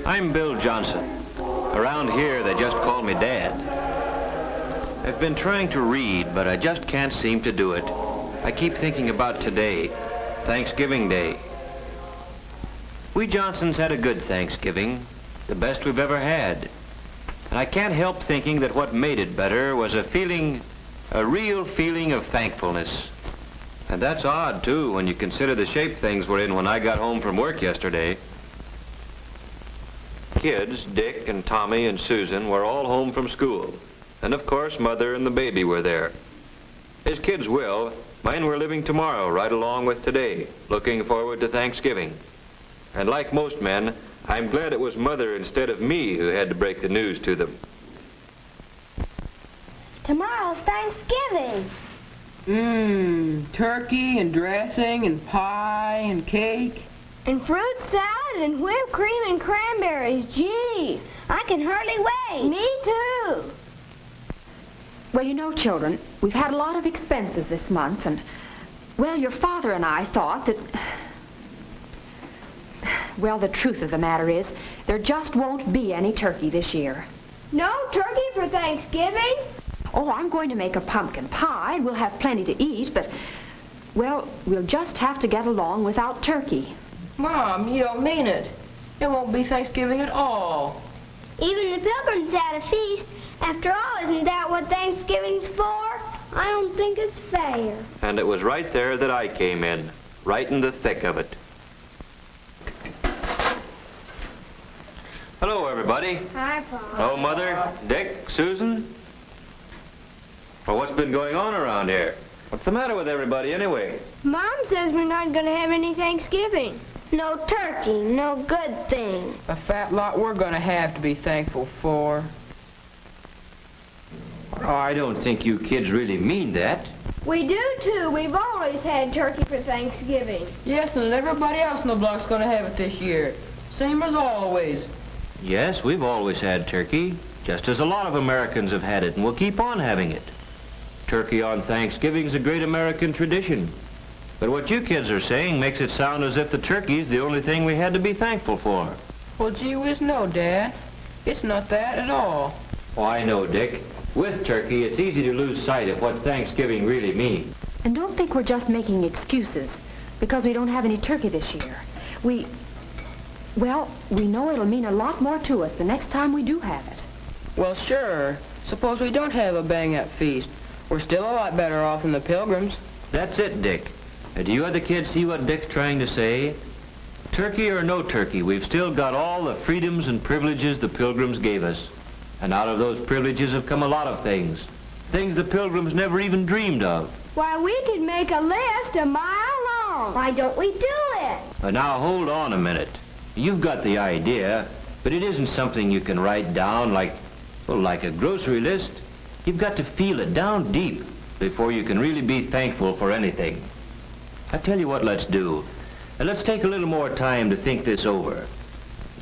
I'm Bill Johnson. Around here, they just call me Dad. I've been trying to read, but I just can't seem to do it. I keep thinking about today, Thanksgiving Day. We Johnsons had a good Thanksgiving, the best we've ever had. And I can't help thinking that what made it better was a real feeling of thankfulness. And that's odd, too, when you consider the shape things were in when I got home from work yesterday. Kids, Dick and Tommy and Susan, were all home from school. And of course, Mother and the baby were there. As kids will, mine were living tomorrow right along with today, looking forward to Thanksgiving. And like most men, I'm glad it was Mother instead of me who had to break the news to them. Tomorrow's Thanksgiving. Turkey and dressing and pie and cake. And fruit salad and whipped cream and cranberries. Gee, I can hardly wait. Me too. Well, you know, children, we've had a lot of expenses this month, and, well, your father and I thought that... Well, the truth of the matter is, there just won't be any turkey this year. No turkey for Thanksgiving? Oh, I'm going to make a pumpkin pie, and we'll have plenty to eat, but, well, we'll just have to get along without turkey. Mom, you don't mean it. It won't be Thanksgiving at all. Even the Pilgrims had a feast. After all, isn't that what Thanksgiving's for? I don't think it's fair. And it was right there that I came in, right in the thick of it. Hello, everybody. Hi, Paul. Hello, Mother, Dick, Susan. Well, what's been going on around here? What's the matter with everybody, anyway? Mom says we're not going to have any Thanksgiving. No turkey, no good thing. A fat lot we're going to have to be thankful for. Oh, I don't think you kids really mean that. We do, too. We've always had turkey for Thanksgiving. Yes, and everybody else in the block's going to have it this year. Same as always. Yes, we've always had turkey, just as a lot of Americans have had it, and we'll keep on having it. Turkey on Thanksgiving's a great American tradition. But what you kids are saying makes it sound as if the turkey's the only thing we had to be thankful for. Well, gee whiz, no, Dad. It's not that at all. Oh, I know, Dick. With turkey, it's easy to lose sight of what Thanksgiving really means. And don't think we're just making excuses because we don't have any turkey this year. Well, we know it'll mean a lot more to us the next time we do have it. Well, sure. Suppose we don't have a bang-up feast. We're still a lot better off than the Pilgrims. That's it, Dick. Do you other kids see what Dick's trying to say? Turkey or no turkey, we've still got all the freedoms and privileges the Pilgrims gave us. And out of those privileges have come a lot of things. Things the Pilgrims never even dreamed of. Why, we could make a list a mile long. Why don't we do it? Now, hold on a minute. You've got the idea, but it isn't something you can write down like a grocery list. You've got to feel it down deep before you can really be thankful for anything. I tell you what let's do. Let's take a little more time to think this over.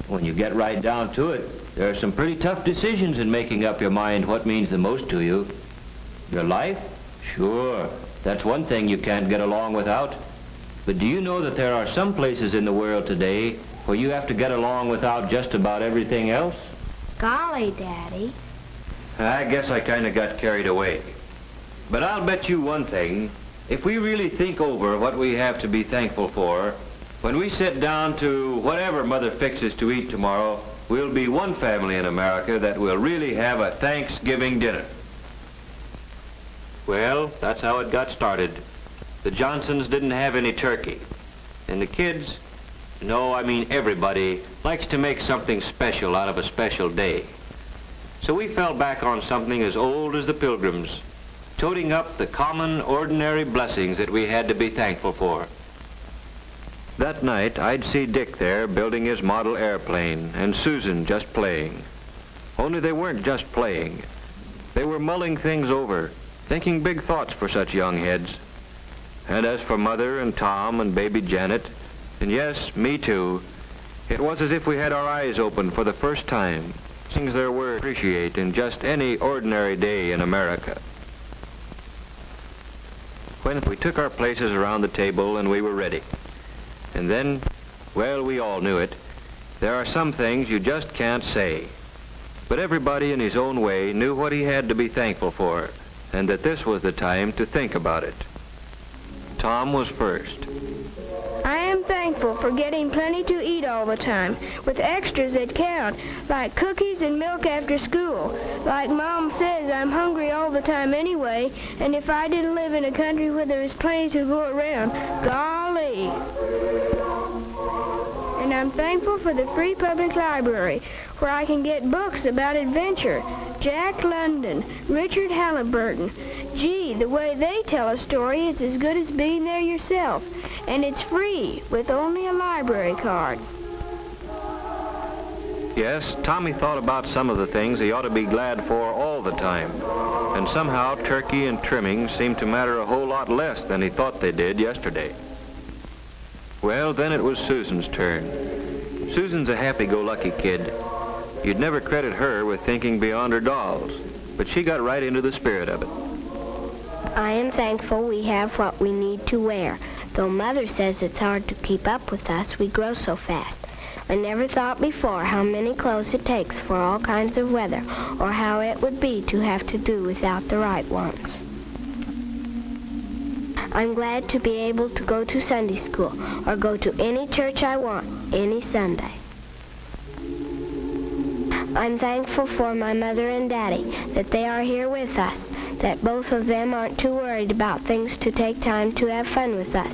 When you get right down to it, there are some pretty tough decisions in making up your mind what means the most to you. Your life? Sure, that's one thing you can't get along without. But do you know that there are some places in the world today where you have to get along without just about everything else? Golly, Daddy. I guess I kind of got carried away. But I'll bet you one thing. If we really think over what we have to be thankful for, when we sit down to whatever Mother fixes to eat tomorrow, we'll be one family in America that will really have a Thanksgiving dinner. Well, that's how it got started. The Johnsons didn't have any turkey. And the kids, no, I mean everybody, likes to make something special out of a special day. So we fell back on something as old as the Pilgrims, toting up the common, ordinary blessings that we had to be thankful for. That night, I'd see Dick there building his model airplane, and Susan just playing. Only they weren't just playing. They were mulling things over, thinking big thoughts for such young heads. And as for Mother and Tom and baby Janet, and yes, me too, it was as if we had our eyes open for the first time. Things there were to appreciate in just any ordinary day in America. When we took our places around the table and we were ready. And then, well, we all knew it. There are some things you just can't say. But everybody in his own way knew what he had to be thankful for, and that this was the time to think about it. Tom was first. I am thankful for getting plenty to eat all the time, with extras that count, like cookies and milk after school. Like Mom says, I'm hungry all the time anyway, and if I didn't live in a country where there was plenty to go around, golly. And I'm thankful for the free public library, where I can get books about adventure. Jack London, Richard Halliburton. Gee, the way they tell a story is as good as being there yourself. And it's free, with only a library card. Yes, Tommy thought about some of the things he ought to be glad for all the time. And somehow turkey and trimmings seemed to matter a whole lot less than he thought they did yesterday. Well, then it was Susan's turn. Susan's a happy-go-lucky kid. You'd never credit her with thinking beyond her dolls, but she got right into the spirit of it. I am thankful we have what we need to wear. Though Mother says it's hard to keep up with us, we grow so fast. I never thought before how many clothes it takes for all kinds of weather, or how it would be to have to do without the right ones. I'm glad to be able to go to Sunday school, or go to any church I want, any Sunday. I'm thankful for my mother and daddy, that they are here with us, that both of them aren't too worried about things to take time to have fun with us.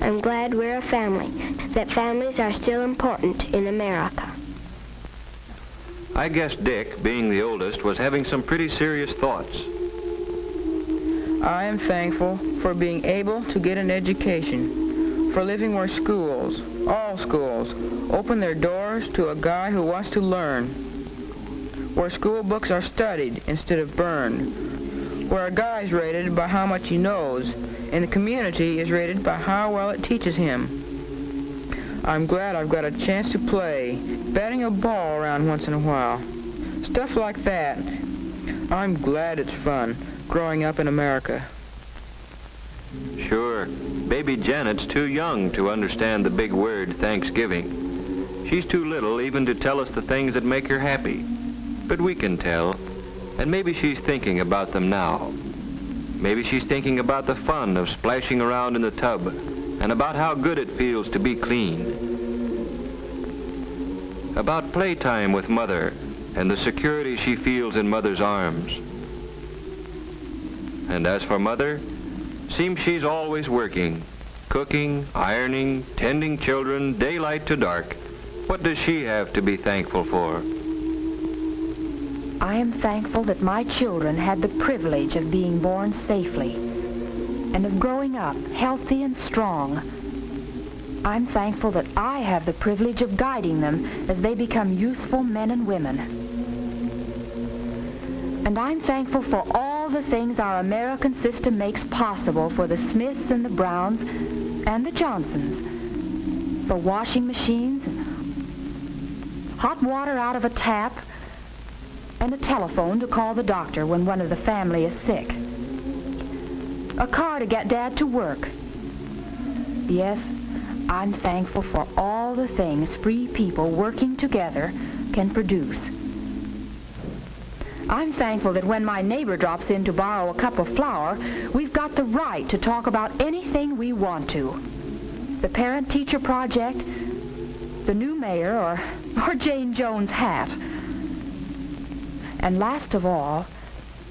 I'm glad we're a family, that families are still important in America. I guess Dick, being the oldest, was having some pretty serious thoughts. I am thankful for being able to get an education, for living where schools, all schools, open their doors to a guy who wants to learn, where school books are studied instead of burned, where a guy is rated by how much he knows, and the community is rated by how well it teaches him. I'm glad I've got a chance to play, batting a ball around once in a while. Stuff like that. I'm glad it's fun, growing up in America. Sure, baby Janet's too young to understand the big word Thanksgiving. She's too little even to tell us the things that make her happy. But we can tell, and maybe she's thinking about them now. Maybe she's thinking about the fun of splashing around in the tub and about how good it feels to be clean. About playtime with Mother and the security she feels in Mother's arms. And as for Mother, seems she's always working, cooking, ironing, tending children, daylight to dark. What does she have to be thankful for? I am thankful that my children had the privilege of being born safely and of growing up healthy and strong. I'm thankful that I have the privilege of guiding them as they become useful men and women. And I'm thankful for all the things our American system makes possible for the Smiths and the Browns and the Johnsons, for washing machines, hot water out of a tap, and a telephone to call the doctor when one of the family is sick. A car to get Dad to work. Yes, I'm thankful for all the things free people working together can produce. I'm thankful that when my neighbor drops in to borrow a cup of flour, we've got the right to talk about anything we want to. The parent-teacher project, the new mayor, or Jane Jones' hat. And last of all,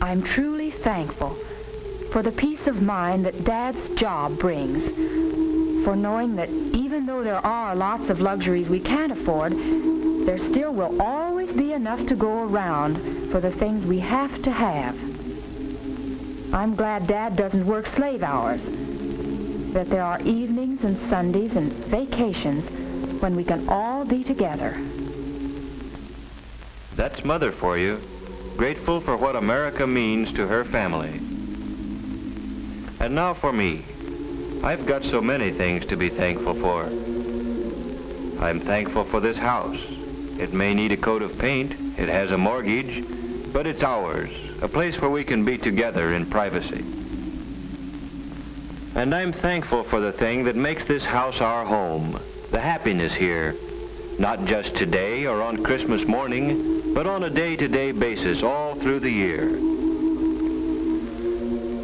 I'm truly thankful for the peace of mind that Dad's job brings, for knowing that even though there are lots of luxuries we can't afford, there still will always be enough to go around for the things we have to have. I'm glad Dad doesn't work slave hours, that there are evenings and Sundays and vacations when we can all be together. That's Mother for you, grateful for what America means to her family. And now for me. I've got so many things to be thankful for. I'm thankful for this house. It may need a coat of paint, it has a mortgage, but it's ours, a place where we can be together in privacy. And I'm thankful for the thing that makes this house our home, the happiness here, not just today or on Christmas morning, but on a day-to-day basis all through the year.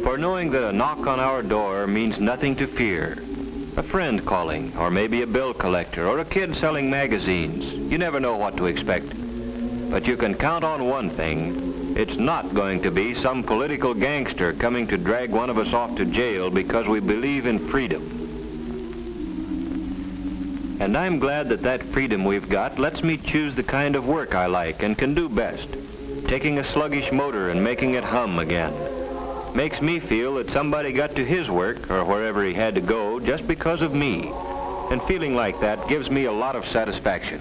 For knowing that a knock on our door means nothing to fear. A friend calling, or maybe a bill collector, or a kid selling magazines. You never know what to expect. But you can count on one thing. It's not going to be some political gangster coming to drag one of us off to jail because we believe in freedom. And I'm glad that that freedom we've got lets me choose the kind of work I like and can do best. Taking a sluggish motor and making it hum again. Makes me feel that somebody got to his work, or wherever he had to go, just because of me. And feeling like that gives me a lot of satisfaction.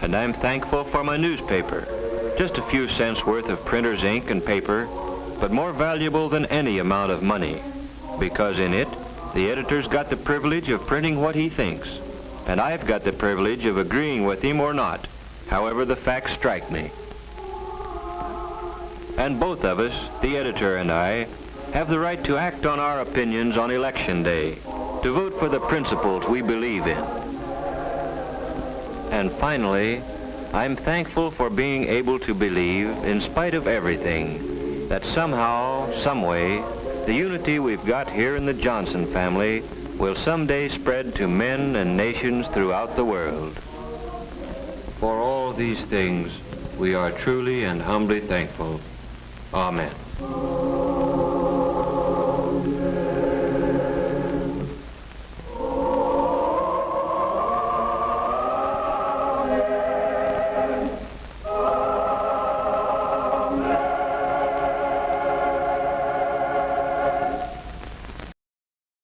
And I'm thankful for my newspaper. Just a few cents worth of printer's ink and paper, but more valuable than any amount of money. Because in it, the editor's got the privilege of printing what he thinks. And I've got the privilege of agreeing with him or not, however the facts strike me. And both of us, the editor and I, have the right to act on our opinions on Election Day, to vote for the principles we believe in. And finally, I'm thankful for being able to believe, in spite of everything, that somehow, someway, the unity we've got here in the Johnson family will someday spread to men and nations throughout the world. For all these things, we are truly and humbly thankful. Amen.